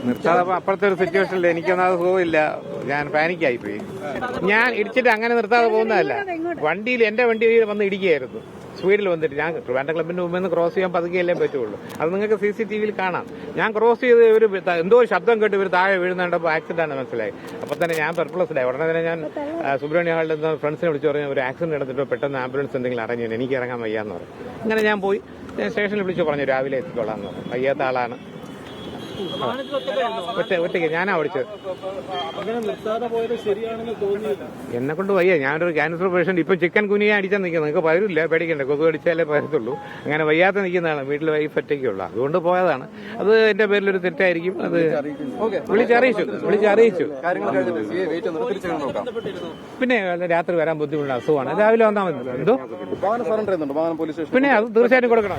നിർത്താതെ അപ്പുറത്തെ ഒരു സിറ്റുവേഷനിൽ എനിക്കൊന്നത് സുഖമില്ല. ഞാൻ പാനിക്കായി പോയി. ഞാൻ ഇടിച്ചിട്ട് അങ്ങനെ നിർത്താതെ പോകുന്നതല്ല. എന്റെ വണ്ടിയിൽ വന്ന് ഇടിക്കുകയായിരുന്നു. സ്പീഡിൽ വന്നിട്ട് ഞാൻ ട്രിവാൻഡ്രം ക്ലബിന്റെ മുമ്പിൽ നിന്ന് ക്രോസ് ചെയ്യാൻ പതുക്കെയല്ലേ പറ്റുള്ളൂ. അത് നിങ്ങൾക്ക് CCTV-യിൽ കാണാം. ഞാൻ ക്രോസ് ചെയ്ത് ഒരു എന്തോ ശബ്ദം കേട്ട് ഇവർ താഴെ വീഴുന്നുണ്ടപ്പോൾ ആക്സിഡന്റ് ആണ് മനസ്സിലായി. അപ്പൊ തന്നെ ഞാൻ പെർപ്ലസ്ഡായി. ഉടനെ തന്നെ ഞാൻ സുബ്രഹ്മണ്യ ഹാളിൽ നിന്ന് ഫ്രണ്ട്സിനെ വിളിച്ചു പറഞ്ഞു ഒരു ആക്സിഡന്റ് നടന്നിട്ട് പെട്ടെന്ന് ആംബുലൻസ് എന്തെങ്കിലും അറേഞ്ച് ചെയ്യണം, എനിക്ക് ഇറങ്ങാൻ വയ്യാന്ന് പറഞ്ഞു. അങ്ങനെ ഞാൻ പോയി സ്റ്റേഷനിൽ വിളിച്ചു പറഞ്ഞു രാവിലെ എത്തിക്കോളാന്ന് പറഞ്ഞു. വയ്യാത്ത ആളാണ്. ഒറ്റയ്ക്ക് ഞാനാ ഓടിച്ചത്. എന്നെ കൊണ്ട് വയ്യ. ഞാനൊരു ക്യാൻസർ പേഷ്യന്റ്. ഇപ്പം ചിക്കൻ കുനിയെ അടിച്ചാൽ നിൽക്കുന്നത്. നിങ്ങൾക്ക് പകരില്ല, പേടിക്കണ്ടേ, കൊതു അടിച്ചാലേ പരത്തുള്ളൂ. അങ്ങനെ വയ്യാത്ത നിൽക്കുന്നതാണ്. വീട്ടിൽ വൈഫ് ഒറ്റയ്ക്കുള്ളൂ. അതുകൊണ്ട് പോയതാണ്. അത് എന്റെ പേരിലൊരു തെറ്റായിരിക്കും. അത് വിളിച്ചറിയിച്ചു. പിന്നെ രാത്രി വരാൻ ബുദ്ധിമുട്ടുള്ള അസുഖമാണ്. രാവിലെ വന്നാൽ മതി. എന്തോ പിന്നെ അത് തീർച്ചയായിട്ടും കൊടുക്കണം.